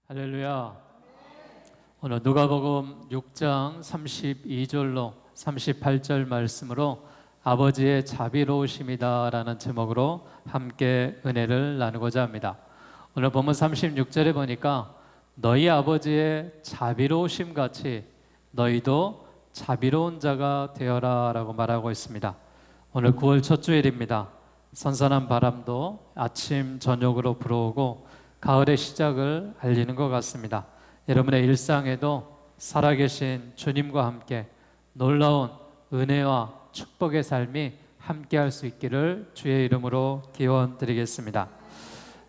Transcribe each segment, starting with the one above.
할렐루야. 오늘 누가복음 6장 32절로 38절 말씀으로 아버지의 자비로우심이다 라는 제목으로 함께 은혜를 나누고자 합니다. 오늘 본문 36절에 보니까 너희 아버지의 자비로우심 같이 너희도 자비로운 자가 되어라 라고 말하고 있습니다. 오늘 9월 첫 주일입니다. 선선한 바람도 아침 저녁으로 불어오고 가을의 시작을 알리는 것 같습니다. 여러분의 일상에도 살아계신 주님과 함께 놀라운 은혜와 축복의 삶이 함께할 수 있기를 주의 이름으로 기원드리겠습니다.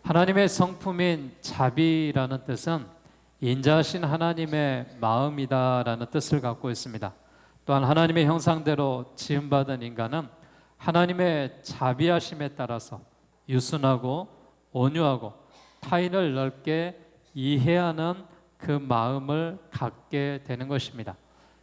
하나님의 성품인 자비라는 뜻은 인자하신 하나님의 마음이다라는 뜻을 갖고 있습니다. 또한 하나님의 형상대로 지음받은 인간은 하나님의 자비하심에 따라서 유순하고 온유하고 타인을 넓게 이해하는 그 마음을 갖게 되는 것입니다.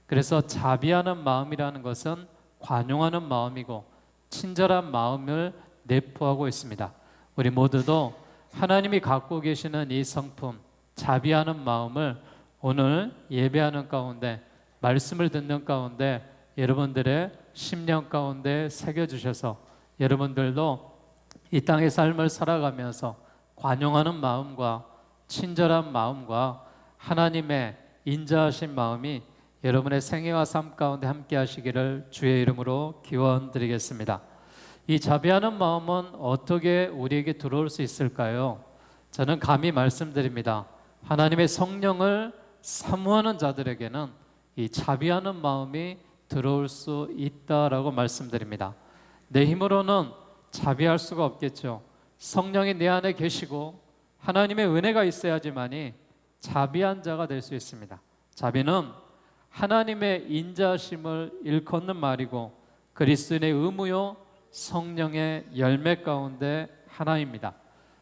그래서 자비하는 마음이라는 것은 관용하는 마음이고 친절한 마음을 내포하고 있습니다. 우리 모두도 하나님이 갖고 계시는 이 성품, 자비하는 마음을 오늘 예배하는 가운데, 말씀을 듣는 가운데 여러분들의 심령 가운데 새겨주셔서 여러분들도 이 땅의 삶을 살아가면서 관용하는 마음과 친절한 마음과 하나님의 인자하신 마음이 여러분의 생애와 삶 가운데 함께 하시기를 주의 이름으로 기원드리겠습니다. 이 자비하는 마음은 어떻게 우리에게 들어올 수 있을까요? 저는 감히 말씀드립니다. 하나님의 성령을 사모하는 자들에게는 이 자비하는 마음이 들어올 수 있다라고 말씀드립니다. 내 힘으로는 자비할 수가 없겠죠. 성령이 내 안에 계시고 하나님의 은혜가 있어야지만이 자비한 자가 될 수 있습니다. 자비는 하나님의 인자심을 일컫는 말이고 그리스도인의 의무요 성령의 열매 가운데 하나입니다.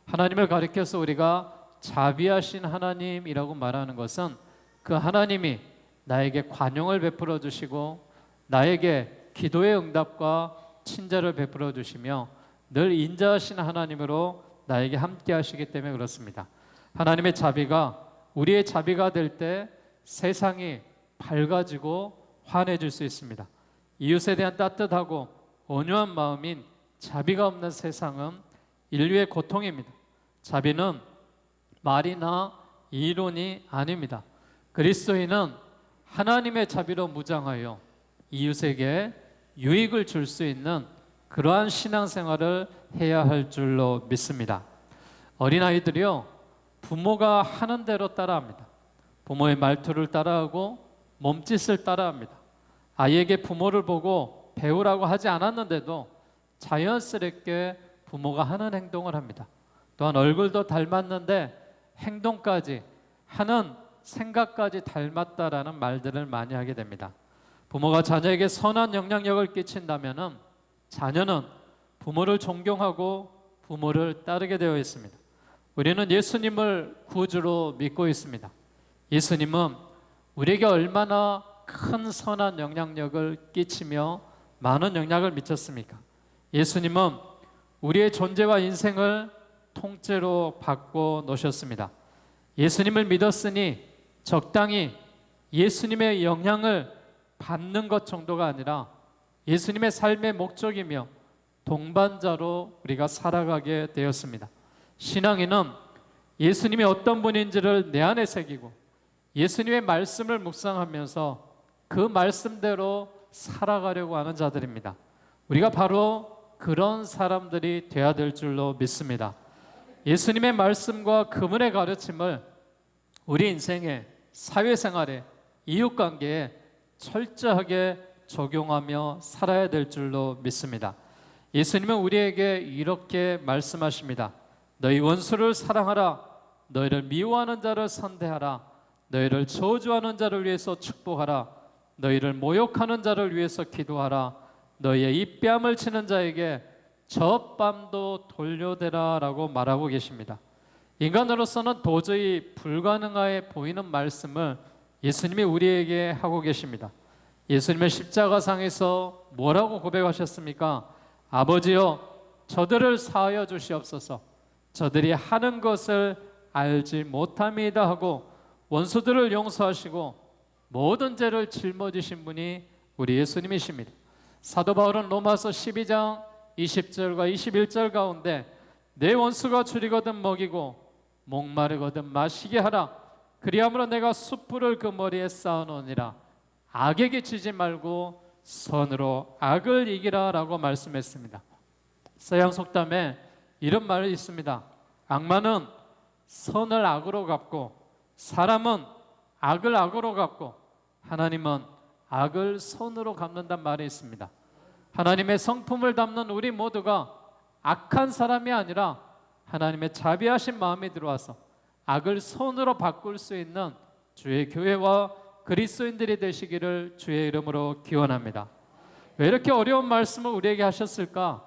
하나님을 가리켜서 우리가 자비하신 하나님이라고 말하는 것은 그 하나님이 나에게 관용을 베풀어 주시고 나에게 기도의 응답과 친절을 베풀어 주시며 늘 인자하신 하나님으로 나에게 함께 하시기 때문에 그렇습니다. 하나님의 자비가 우리의 자비가 될 때 세상이 밝아지고 환해질 수 있습니다. 이웃에 대한 따뜻하고 온유한 마음인 자비가 없는 세상은 인류의 고통입니다. 자비는 말이나 이론이 아닙니다. 그리스도인은 하나님의 자비로 무장하여 이웃에게 유익을 줄 수 있는 그러한 신앙생활을 해야 할 줄로 믿습니다. 어린아이들이요, 부모가 하는 대로 따라합니다. 부모의 말투를 따라하고 몸짓을 따라합니다. 아이에게 부모를 보고 배우라고 하지 않았는데도 자연스럽게 부모가 하는 행동을 합니다. 또한 얼굴도 닮았는데 행동까지 하는 생각까지 닮았다라는 말들을 많이 하게 됩니다. 부모가 자녀에게 선한 영향력을 끼친다면은 자녀는 부모를 존경하고 부모를 따르게 되어 있습니다. 우리는 예수님을 구주로 믿고 있습니다. 예수님은 우리에게 얼마나 큰 선한 영향력을 끼치며 많은 영향을 미쳤습니까? 예수님은 우리의 존재와 인생을 통째로 바꿔 놓으셨습니다. 예수님을 믿었으니 적당히 예수님의 영향을 받는 것 정도가 아니라 예수님의 삶의 목적이며 동반자로 우리가 살아가게 되었습니다. 신앙인은 예수님이 어떤 분인지를 내 안에 새기고 예수님의 말씀을 묵상하면서 그 말씀대로 살아가려고 하는 자들입니다. 우리가 바로 그런 사람들이 되어야 될 줄로 믿습니다. 예수님의 말씀과 그분의 가르침을 우리 인생에, 사회생활에, 이웃관계에 철저하게 적용하며 살아야 될 줄로 믿습니다. 예수님은 우리에게 이렇게 말씀하십니다. 너희 원수를 사랑하라. 너희를 미워하는 자를 선대하라. 너희를 저주하는 자를 위해서 축복하라. 너희를 모욕하는 자를 위해서 기도하라. 너희의 입뺨을 치는 자에게 젖밤도 돌려대라 라고 말하고 계십니다. 인간으로서는 도저히 불가능해 보이는 말씀을 예수님이 우리에게 하고 계십니다. 예수님의 십자가상에서 뭐라고 고백하셨습니까? 아버지여, 저들을 사하여 주시옵소서. 저들이 하는 것을 알지 못함이다 하고 원수들을 용서하시고 모든 죄를 짊어지신 분이 우리 예수님이십니다. 사도 바울은 로마서 12장 20절과 21절 가운데 내 원수가 줄이거든 먹이고 목마르거든 마시게 하라. 그리함으로 내가 숯불을 그 머리에 쌓아놓으니라. 악에게 지지 말고 선으로 악을 이기라 라고 말씀했습니다. 서양 속담에 이런 말이 있습니다. 악마는 선을 악으로 갚고 사람은 악을 악으로 갚고 하나님은 악을 선으로 갚는다는 말이 있습니다. 하나님의 성품을 담는 우리 모두가 악한 사람이 아니라 하나님의 자비하신 마음이 들어와서 악을 선으로 바꿀 수 있는 주의 교회와 그리스도인들이 되시기를 주의 이름으로 기원합니다. 왜 이렇게 어려운 말씀을 우리에게 하셨을까?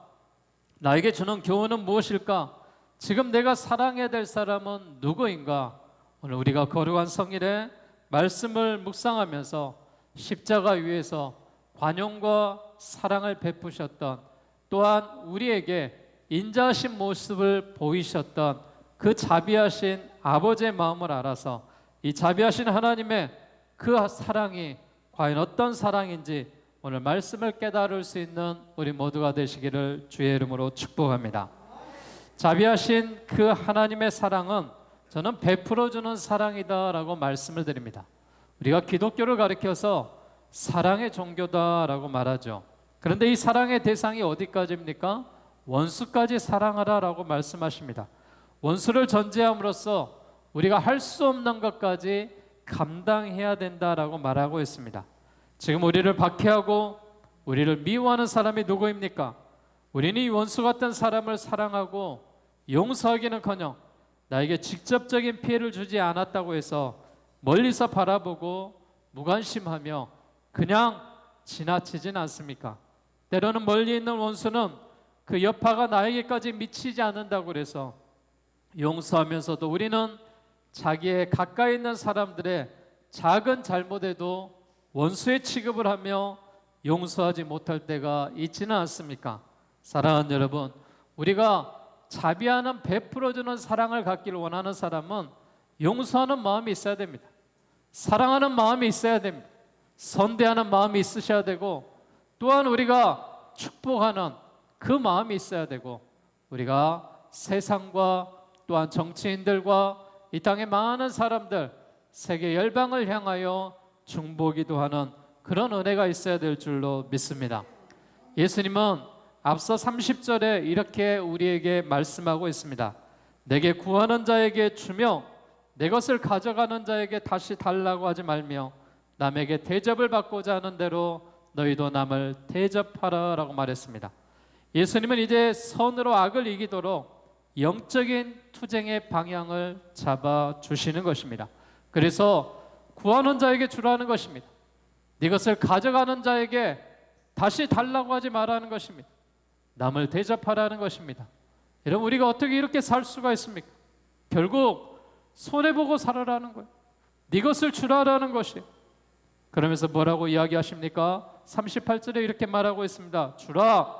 나에게 주는 교훈은 무엇일까? 지금 내가 사랑해야 될 사람은 누구인가? 오늘 우리가 거룩한 성일에 말씀을 묵상하면서 십자가 위에서 관용과 사랑을 베푸셨던, 또한 우리에게 인자하신 모습을 보이셨던 그 자비하신 아버지의 마음을 알아서 이 자비하신 하나님의 그 사랑이 과연 어떤 사랑인지 오늘 말씀을 깨달을 수 있는 우리 모두가 되시기를 주의 이름으로 축복합니다. 자비하신 그 하나님의 사랑은 저는 베풀어주는 사랑이다라고 말씀을 드립니다. 우리가 기독교를 가리켜서 사랑의 종교다라고 말하죠. 그런데 이 사랑의 대상이 어디까지입니까? 원수까지 사랑하라라고 말씀하십니다. 원수를 전제함으로써 우리가 할 수 없는 것까지 감당해야 된다라고 말하고 있습니다. 지금 우리를 박해하고 우리를 미워하는 사람이 누구입니까? 우리는 이 원수 같은 사람을 사랑하고 용서하기는커녕 나에게 직접적인 피해를 주지 않았다고 해서 멀리서 바라보고 무관심하며 그냥 지나치진 않습니까? 때로는 멀리 있는 원수는 그 여파가 나에게까지 미치지 않는다고 해서 용서하면서도 우리는 자기의 가까이 있는 사람들의 작은 잘못에도 원수의 취급을 하며 용서하지 못할 때가 있지는 않습니까? 사랑하는 여러분, 우리가 자비하는 베풀어주는 사랑을 갖기를 원하는 사람은 용서하는 마음이 있어야 됩니다. 사랑하는 마음이 있어야 됩니다. 선대하는 마음이 있으셔야 되고, 또한 우리가 축복하는 그 마음이 있어야 되고, 우리가 세상과 또한 정치인들과 이 땅의 많은 사람들, 세계 열방을 향하여 중보기도 하는 그런 은혜가 있어야 될 줄로 믿습니다. 예수님은 앞서 30절에 이렇게 우리에게 말씀하고 있습니다. 내게 구하는 자에게 주며 내 것을 가져가는 자에게 다시 달라고 하지 말며 남에게 대접을 받고자 하는 대로 너희도 남을 대접하라 라고 말했습니다. 예수님은 이제 선으로 악을 이기도록 영적인 투쟁의 방향을 잡아주시는 것입니다. 그래서 구하는 자에게 주라는 것입니다. 네 것을 가져가는 자에게 다시 달라고 하지 말라는 것입니다. 남을 대접하라는 것입니다. 여러분, 우리가 어떻게 이렇게 살 수가 있습니까? 결국 손해보고 살아라는 거예요. 네 것을 주라라는 것이에요. 그러면서 뭐라고 이야기하십니까? 38절에 이렇게 말하고 있습니다. 주라,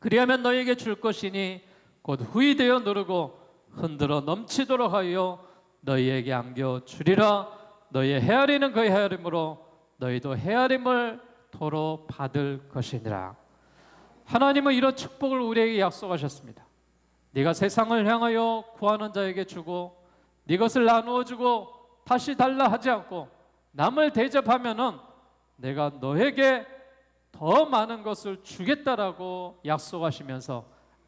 그리하면 너희에게 줄 것이니 곧 후히 되어 누르고 흔들어 넘치도록 하여 너희에게 안겨주리라. 너희의 헤아리는 그 헤아림으로 너희도 헤아림을 도로 받을 것이니라. 하나님은 이런 축복을 우리에게 약속하셨습니다. 네가 세상을 향하여 구하는 자에게 주고 네 것을 나누어 주고 다시 달라 하지 않고 남을 대접하면은 내가 너에게 더 많은 것을 주겠다라고 약속하시면서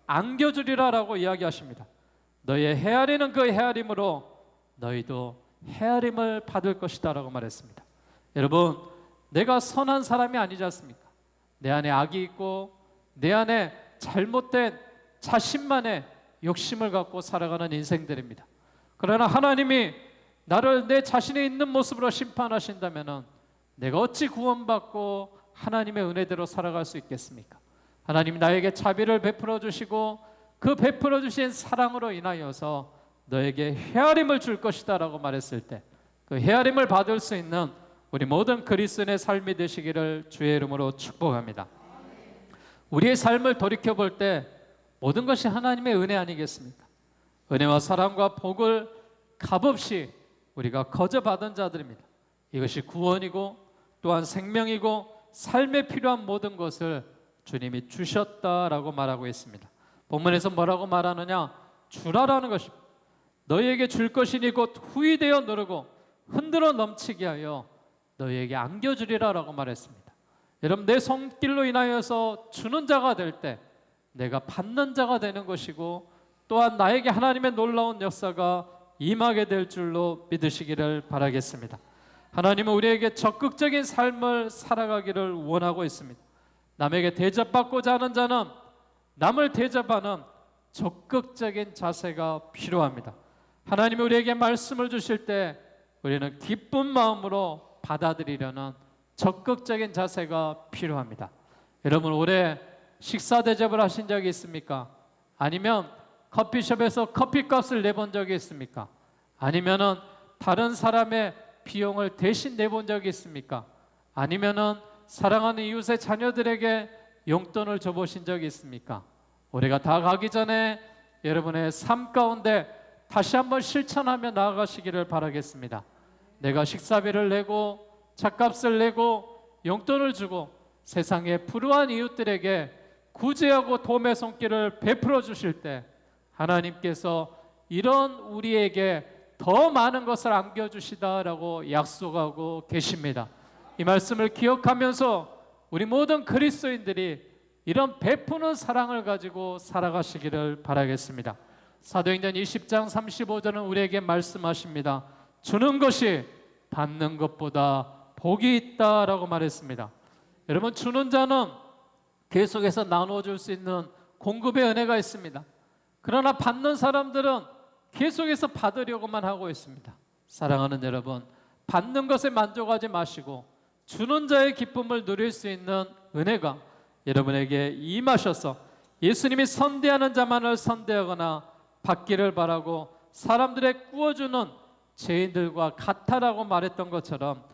안겨주리라라고 이야기하십니다. 너희의 헤아리는 그 헤아림으로 너희도 헤아림을 받을 것이다라고 말했습니다. 여러분, 내가 선한 사람이 아니지 않습니까? 내 안에 악이 있고 내 안에 잘못된 자신만의 욕심을 갖고 살아가는 인생들입니다. 그러나 하나님이 나를 내 자신이 있는 모습으로 심판하신다면 내가 어찌 구원받고 하나님의 은혜대로 살아갈 수 있겠습니까? 하나님 나에게 자비를 베풀어 주시고 그 베풀어 주신 사랑으로 인하여서 너에게 헤아림을 줄 것이다 라고 말했을 때 그 헤아림을 받을 수 있는 우리 모든 그리스도인의 삶이 되시기를 주의 이름으로 축복합니다. 우리의 삶을 돌이켜볼 때 모든 것이 하나님의 은혜 아니겠습니까? 은혜와 사랑과 복을 값없이 우리가 거저받은 자들입니다. 이것이 구원이고 또한 생명이고 삶에 필요한 모든 것을 주님이 주셨다라고 말하고 있습니다. 본문에서 뭐라고 말하느냐? 주라라는 것입니다. 너희에게 줄 것이니 곧 후히되어 누르고 흔들어 넘치게 하여 너희에게 안겨주리라라고 말했습니다. 여러분, 내 손길로 인하여서 주는 자가 될 때 내가 받는 자가 되는 것이고 또한 나에게 하나님의 놀라운 역사가 임하게 될 줄로 믿으시기를 바라겠습니다. 하나님은 우리에게 적극적인 삶을 살아가기를 원하고 있습니다. 남에게 대접받고자 하는 자는 남을 대접하는 적극적인 자세가 필요합니다. 하나님이 우리에게 말씀을 주실 때 우리는 기쁜 마음으로 받아들이려는 적극적인 자세가 필요합니다. 여러분, 올해 식사 대접을 하신 적이 있습니까? 아니면 커피숍에서 커피값을 내본 적이 있습니까? 아니면은 다른 사람의 비용을 대신 내본 적이 있습니까? 아니면은 사랑하는 이웃의 자녀들에게 용돈을 줘보신 적이 있습니까? 올해가 다 가기 전에 여러분의 삶 가운데 다시 한번 실천하며 나아가시기를 바라겠습니다. 내가 식사비를 내고 차값을 내고 용돈을 주고 세상의 불우한 이웃들에게 구제하고 도움의 손길을 베풀어 주실 때 하나님께서 이런 우리에게 더 많은 것을 안겨주시다라고 약속하고 계십니다. 이 말씀을 기억하면서 우리 모든 그리스도인들이 이런 베푸는 사랑을 가지고 살아가시기를 바라겠습니다. 사도행전 20장 35절은 우리에게 말씀하십니다. 주는 것이 받는 것보다 복이 있다라고 말했습니다. 여러분, 주는 자는 계속해서 나눠줄 수 있는 공급의 은혜가 있습니다. 그러나 받는 사람들은 계속해서 받으려고만 하고 있습니다. 사랑하는 여러분, 받는 것에 만족하지 마시고 주는 자의 기쁨을 누릴 수 있는 은혜가 여러분에게 임하셔서 예수님이 선대하는 자만을 선대하거나 받기를 바라고 사람들의 구워주는 죄인들과 같아라고 말했던 것처럼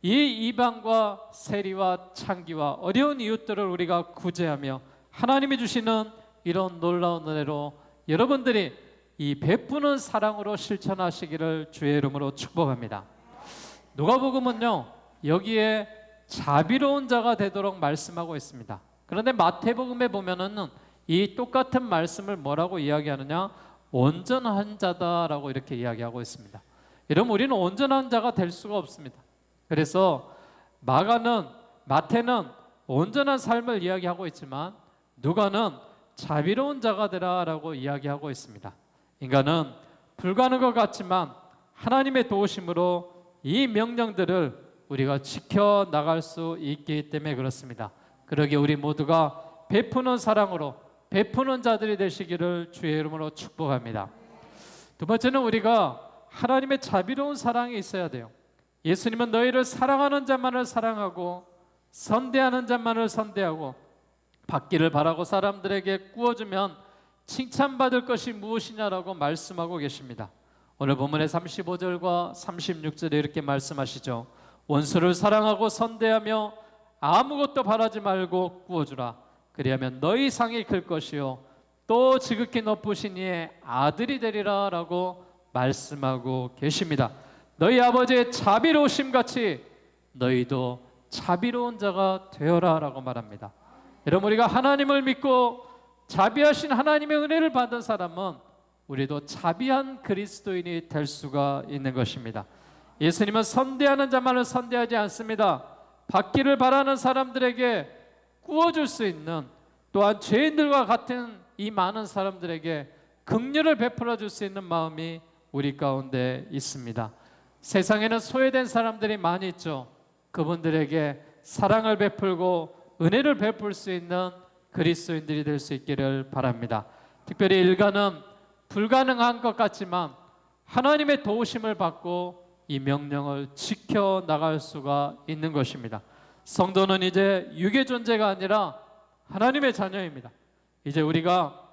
이 이방과 세리와 창기와 어려운 이웃들을 우리가 구제하며 하나님이 주시는 이런 놀라운 은혜로 여러분들이 이 베푸는 사랑으로 실천하시기를 주의 이름으로 축복합니다. 누가복음은요, 여기에 자비로운 자가 되도록 말씀하고 있습니다. 그런데 마태복음에 보면은 이 똑같은 말씀을 뭐라고 이야기하느냐? 온전한 자다라고 이렇게 이야기하고 있습니다. 여러분, 우리는 온전한 자가 될 수가 없습니다. 그래서 마태는 온전한 삶을 이야기하고 있지만 누가는 자비로운 자가 되라라고 이야기하고 있습니다. 인간은 불가능한 것 같지만 하나님의 도우심으로 이 명령들을 우리가 지켜나갈 수 있기 때문에 그렇습니다. 그러기에 우리 모두가 베푸는 사랑으로 베푸는 자들이 되시기를 주의 이름으로 축복합니다. 두 번째는 우리가 하나님의 자비로운 사랑이 있어야 돼요. 예수님은 너희를 사랑하는 자만을 사랑하고 선대하는 자만을 선대하고 받기를 바라고 사람들에게 구워주면 칭찬받을 것이 무엇이냐라고 말씀하고 계십니다. 오늘 본문의 35절과 36절에 이렇게 말씀하시죠. 원수를 사랑하고 선대하며 아무것도 바라지 말고 구워주라. 그리하면 너희 상이 클 것이요 또 지극히 높으신 이의 아들이 되리라 라고 말씀하고 계십니다. 너희 아버지의 자비로우심 같이 너희도 자비로운 자가 되어라 라고 말합니다. 여러분, 우리가 하나님을 믿고 자비하신 하나님의 은혜를 받은 사람은 우리도 자비한 그리스도인이 될 수가 있는 것입니다. 예수님은 선대하는 자만을 선대하지 않습니다. 받기를 바라는 사람들에게 구워줄 수 있는, 또한 죄인들과 같은 이 많은 사람들에게 긍휼을 베풀어 줄 수 있는 마음이 우리 가운데 있습니다. 세상에는 소외된 사람들이 많이 있죠. 그분들에게 사랑을 베풀고 은혜를 베풀 수 있는 그리스도인들이 될 수 있기를 바랍니다. 특별히 일가는 불가능한 것 같지만 하나님의 도우심을 받고 이 명령을 지켜나갈 수가 있는 것입니다. 성도는 이제 육의 존재가 아니라 하나님의 자녀입니다. 이제 우리가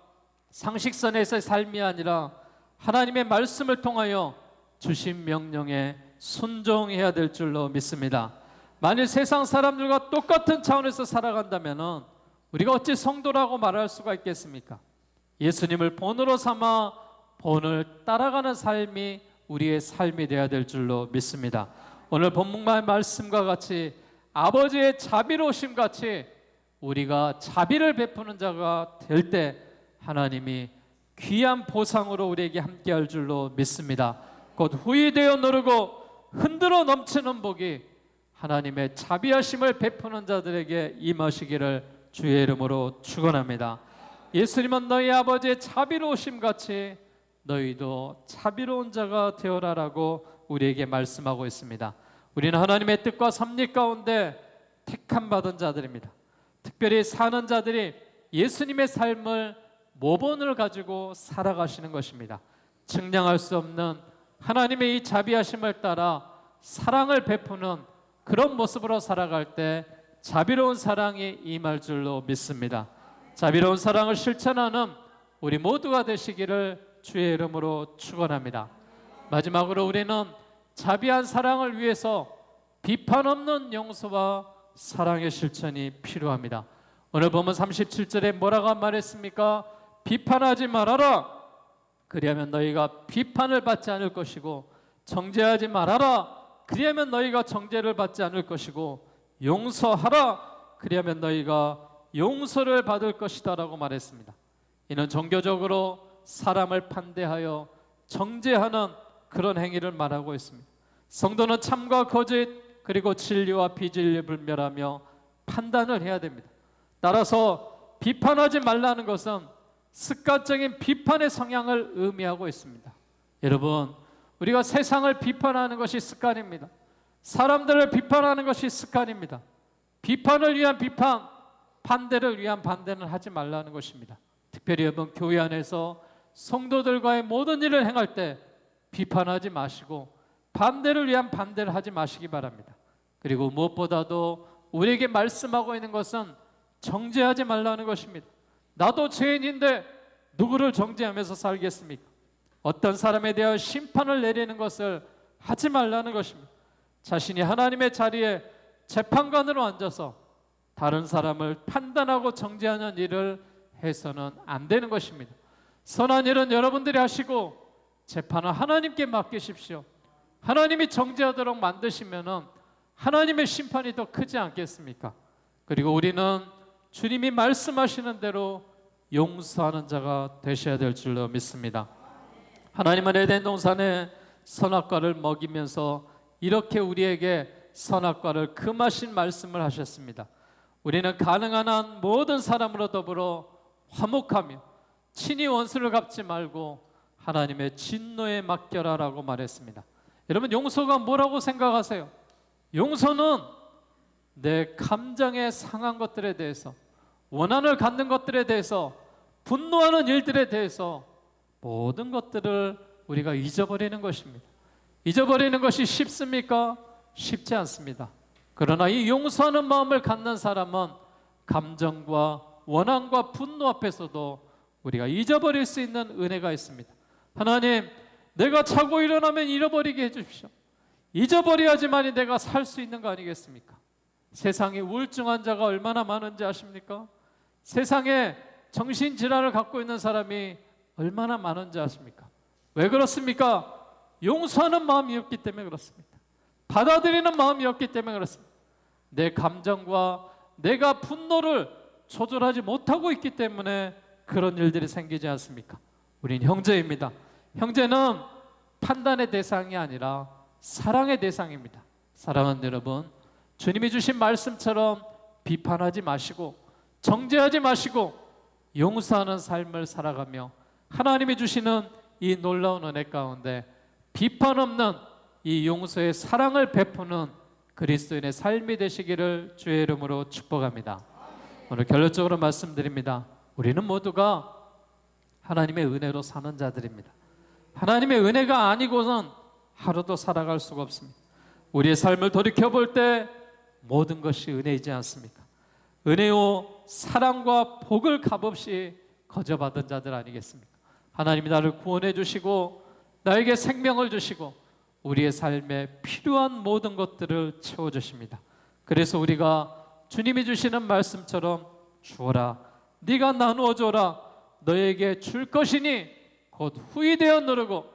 상식선에서의 삶이 아니라 하나님의 말씀을 통하여 주신 명령에 순종해야 될 줄로 믿습니다. 만일 세상 사람들과 똑같은 차원에서 살아간다면 우리가 어찌 성도라고 말할 수가 있겠습니까? 예수님을 본으로 삼아 본을 따라가는 삶이 우리의 삶이 되어야 될 줄로 믿습니다. 오늘 본문의 말씀과 같이 아버지의 자비로우심 같이 우리가 자비를 베푸는 자가 될 때 하나님이 귀한 보상으로 우리에게 함께할 줄로 믿습니다. 곧 후이되어 누르고 흔들어 넘치는 복이 하나님의 자비하심을 베푸는 자들에게 임하시기를 주의 이름으로 축원합니다. 예수님은 너희 아버지의 자비로우심 같이 너희도 자비로운 자가 되어라라고 우리에게 말씀하고 있습니다. 우리는 하나님의 뜻과 섭리 가운데 택함 받은 자들입니다. 특별히 사는 자들이 예수님의 삶을 모본을 가지고 살아가시는 것입니다. 측량할 수 없는 하나님의 이 자비하심을 따라 사랑을 베푸는 그런 모습으로 살아갈 때 자비로운 사랑이 임할 줄로 믿습니다. 자비로운 사랑을 실천하는 우리 모두가 되시기를 주의 이름으로 축원합니다. 마지막으로 우리는 자비한 사랑을 위해서 비판 없는 용서와 사랑의 실천이 필요합니다. 오늘 보면 37절에 뭐라고 말했습니까? 비판하지 말아라. 그리하면 너희가 비판을 받지 않을 것이고, 정죄하지 말아라. 그리하면 너희가 정죄를 받지 않을 것이고, 용서하라. 그리하면 너희가 용서를 받을 것이다 라고 말했습니다. 이는 종교적으로 사람을 판대하여 정죄하는 그런 행위를 말하고 있습니다. 성도는 참과 거짓 그리고 진리와 비진리를 분별하며 판단을 해야 됩니다. 따라서 비판하지 말라는 것은 습관적인 비판의 성향을 의미하고 있습니다. 여러분, 우리가 세상을 비판하는 것이 습관입니다. 사람들을 비판하는 것이 습관입니다. 비판을 위한 비판, 반대를 위한 반대는 하지 말라는 것입니다. 특별히 여러분, 교회 안에서 성도들과의 모든 일을 행할 때 비판하지 마시고 반대를 위한 반대를 하지 마시기 바랍니다. 그리고 무엇보다도 우리에게 말씀하고 있는 것은 정죄하지 말라는 것입니다. 나도 죄인인데 누구를 정죄하면서 살겠습니까? 어떤 사람에 대하여 심판을 내리는 것을 하지 말라는 것입니다. 자신이 하나님의 자리에 재판관으로 앉아서 다른 사람을 판단하고 정죄하는 일을 해서는 안 되는 것입니다. 선한 일은 여러분들이 하시고 재판은 하나님께 맡기십시오. 하나님이 정죄하도록 만드시면은 하나님의 심판이 더 크지 않겠습니까? 그리고 우리는 주님이 말씀하시는 대로 용서하는 자가 되셔야 될 줄로 믿습니다. 하나님은 에덴 동산에 선악과를 먹이면서 이렇게 우리에게 선악과를 금하신 말씀을 하셨습니다. 우리는 가능한 한 모든 사람으로 더불어 화목하며 친히 원수를 갚지 말고 하나님의 진노에 맡겨라라고 말했습니다. 여러분, 용서가 뭐라고 생각하세요? 용서는 내 감정에 상한 것들에 대해서, 원한을 갖는 것들에 대해서, 분노하는 일들에 대해서 모든 것들을 우리가 잊어버리는 것입니다. 잊어버리는 것이 쉽습니까? 쉽지 않습니다. 그러나 이 용서하는 마음을 갖는 사람은 감정과 원한과 분노 앞에서도 우리가 잊어버릴 수 있는 은혜가 있습니다. 하나님, 내가 자고 일어나면 잃어버리게 해주십시오. 잊어버려야지만이 내가 살 수 있는 거 아니겠습니까? 세상에 우울증 환자가 얼마나 많은지 아십니까? 세상에 정신질환을 갖고 있는 사람이 얼마나 많은지 아십니까? 왜 그렇습니까? 용서하는 마음이 없기 때문에 그렇습니다. 받아들이는 마음이 없기 때문에 그렇습니다. 내 감정과 내가 분노를 조절하지 못하고 있기 때문에 그런 일들이 생기지 않습니까? 우린 형제입니다. 형제는 판단의 대상이 아니라 사랑의 대상입니다. 사랑하는 여러분, 주님이 주신 말씀처럼 비판하지 마시고 정죄하지 마시고 용서하는 삶을 살아가며 하나님이 주시는 이 놀라운 은혜 가운데 비판 없는 이 용서의 사랑을 베푸는 그리스도인의 삶이 되시기를 주의 이름으로 축복합니다. 오늘 결론적으로 말씀드립니다. 우리는 모두가 하나님의 은혜로 사는 자들입니다. 하나님의 은혜가 아니고는 하루도 살아갈 수가 없습니다. 우리의 삶을 돌이켜볼 때 모든 것이 은혜이지 않습니까? 은혜요 사랑과 복을 값없이 거저받은 자들 아니겠습니까? 하나님이 나를 구원해 주시고 나에게 생명을 주시고 우리의 삶에 필요한 모든 것들을 채워주십니다. 그래서 우리가 주님이 주시는 말씀처럼 주어라, 네가 나누어 줘라, 너에게 줄 것이니 곧 후히 되어 누르고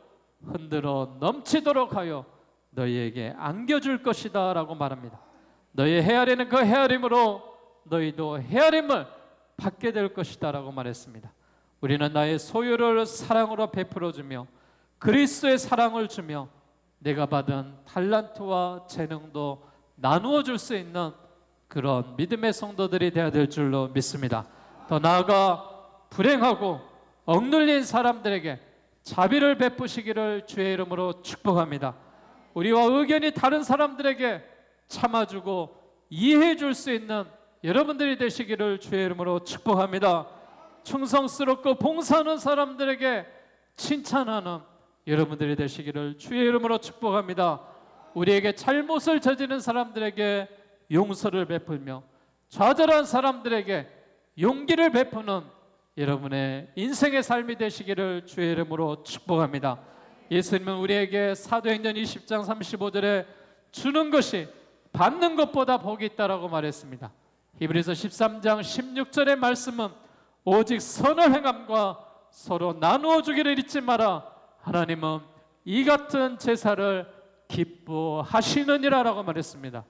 흔들어 넘치도록 하여 너희에게 안겨줄 것이다 라고 말합니다. 너희 헤아리는 그 헤아림으로 너희도 헤아림을 받게 될 것이다 라고 말했습니다. 우리는 나의 소유를 사랑으로 베풀어주며 그리스도의 사랑을 주며 내가 받은 달란트와 재능도 나누어 줄 수 있는 그런 믿음의 성도들이 되어야 될 줄로 믿습니다. 더 나아가 불행하고 억눌린 사람들에게 자비를 베푸시기를 주의 이름으로 축복합니다. 우리와 의견이 다른 사람들에게 참아주고 이해해 줄 수 있는 여러분들이 되시기를 주의 이름으로 축복합니다. 충성스럽고 봉사하는 사람들에게 칭찬하는 여러분들이 되시기를 주의 이름으로 축복합니다. 우리에게 잘못을 저지른 사람들에게 용서를 베풀며 좌절한 사람들에게 용기를 베푸는 여러분의 인생의 삶이 되시기를 주의 이름으로 축복합니다. 예수님은 우리에게 사도행전 20장 35절에 주는 것이 받는 것보다 복이 있다라고 말했습니다. 히브리서 13장 16절의 말씀은 오직 선을 행함과 서로 나누어 주기를 잊지 마라. 하나님은 이 같은 제사를 기뻐하시느니라라고 말했습니다.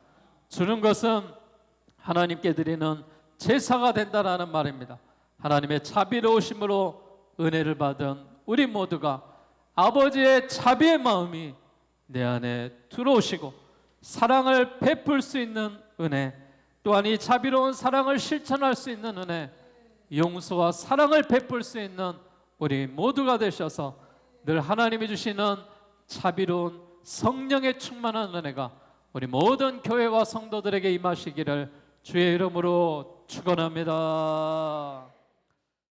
주는 것은 하나님께 드리는 제사가 된다라는 말입니다. 하나님의 자비로우심으로 은혜를 받은 우리 모두가 아버지의 자비의 마음이 내 안에 들어오시고 사랑을 베풀 수 있는 은혜, 또한 이 자비로운 사랑을 실천할 수 있는 은혜, 용서와 사랑을 베풀 수 있는 우리 모두가 되셔서 늘 하나님이 주시는 자비로운 성령의 충만한 은혜가 우리 모든 교회와 성도들에게 임하시기를 주의 이름으로 축원합니다.